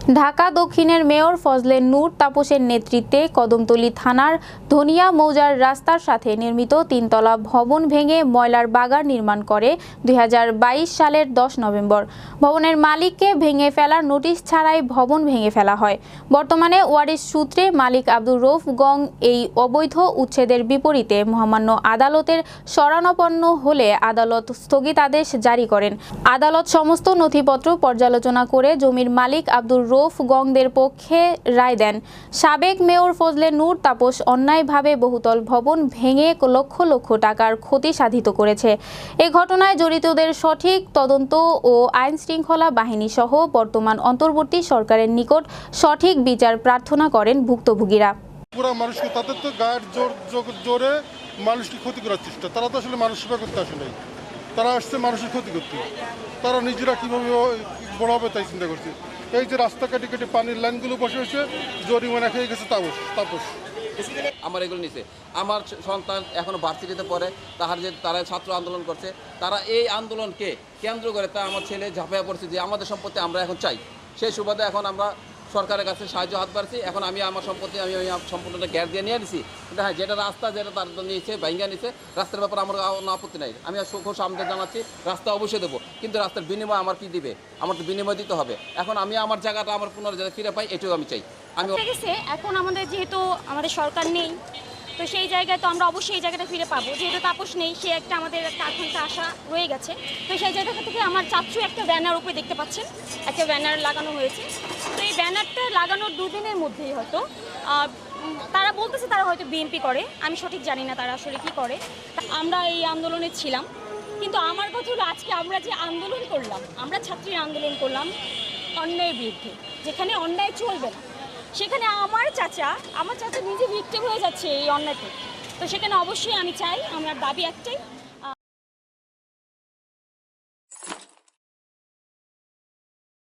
ঢাকা দক্ষিণের মেয়র ফজলে নূর তাপসের নেতৃত্বে কদমতলী থানার ধনিয়া মৌজার রাস্তার সাথে নির্মিত তিনতলা ভবন ভেঙে ময়লার বাগান নির্মাণ করে ২০২২ সালের ১০ নভেম্বর। ভবনের মালিককে ভেঙে ফেলার নোটিশ ছাড়াই ভবন ভেঙে ফেলা হয়। বর্তমানে ওয়ারিশ সূত্রে মালিক আব্দুর রউফ গং এই অবৈধ উচ্ছেদের বিপরীতে মহামান্য আদালতের শরণাপন্ন হলে আদালত স্থগিতাদেশ জারি করেন। আদালত সমস্ত নথিপত্র পর্যালোচনা করে জমির মালিক আব্দুর রউফ গংদের পক্ষে রায় দেন। সাবেক মেয়র ফজলে নূর তাপস অন্যায়ভাবে বহুতল ভবন ভেঙে লক্ষ লক্ষ টাকার ক্ষতি সাধিত করেছে। এ ঘটনায় জড়িতদের সঠিক তদন্ত ও আইন শৃঙ্খলা বাহিনী সহ বর্তমান অন্তর্বর্তী সরকারের নিকট সঠিক বিচার প্রার্থনা করেন ভুক্তভোগীরা। পুরা মানুষকে তাদের তো গায়ের জোরে মানুষকে ক্ষতি করার চেষ্টা। তারা তো আসলে মানুষ সেবা করতে আসে নাই, তারা আসছে মানুষের ক্ষতি করতে। তারা নিজেরা কীভাবে বড় হবে তাই চিন্তা করছে। এই যে রাস্তা কাটি কাটি পানির লাইনগুলো বসে হয়েছে, জরিমানা খেয়ে গেছে তাপস। আমার এগুলো নিছে, আমার সন্তান এখনো ভার্সিটিতে পড়ে, তারা ছাত্র আন্দোলন করছে, তারা এই আন্দোলনকে কেন্দ্র করে তা আমার ছেলে ঝাঁপিয়ে পড়ছে যে আমাদের সম্পত্তি আমরা এখন চাই। সেই সুবাদে এখন আমরা সরকারের কাছে সাহায্য হাত বাড়ছি। এখন আমি আমার সম্পত্তি আমি সম্পূর্ণটা গ্যার দিয়ে নিয়ে নিছি। কিন্তু হ্যাঁ, যেটা রাস্তা যেটা তার নিয়েছে ভাঙ্গা নিছে, রাস্তার ব্যাপারে আমার কোনো আপত্তি নাই। আমি সুখ সামনে জানাচ্ছি, রাস্তা অবশ্যই দেবো, কিন্তু রাস্তার বিনিময় আমার কি দিবে? আমার তো বিনিময় দিতে হবে। এখন আমি আমার জায়গাটা আমার পুনরায় ফিরে পাই, এটাও আমি চাই। আমি এখন আমাদের যেহেতু আমাদের সরকার নেই, তো সেই জায়গায় তো আমরা অবশ্যই এই জায়গাটা ফিরে পাবো। যেহেতু তাপস নেই, সে একটা আমাদের একটা আকাঙ্ক্ষা আশা রয়ে গেছে। তো সেই জায়গা থেকে আমার চাচ্ছু একটা ব্যানার উপরে দেখতে পাচ্ছেন, একটা ব্যানার লাগানো হয়েছে। তো এই ব্যানারটা লাগানোর দুদিনের মধ্যেই হয়তো তারা বলতেছে তারা হয়তো বিএনপি করে, আমি সঠিক জানি না তারা আসলে কি করে। আমরা এই আন্দোলনে ছিলাম, কিন্তু আমার কথা হলো আজকে আমরা যে আন্দোলন করলাম, আমরা ছাত্রীর আন্দোলন করলাম অন্যায়ের বিরুদ্ধে, যেখানে অন্যায় চলবে না, সেখানে আমার চাচা নিজে ভিক্টিম হয়ে যাচ্ছে এই অন্যায়তে। তো সেখানে অবশ্যই আমি চাই, আমার দাবি একটাই,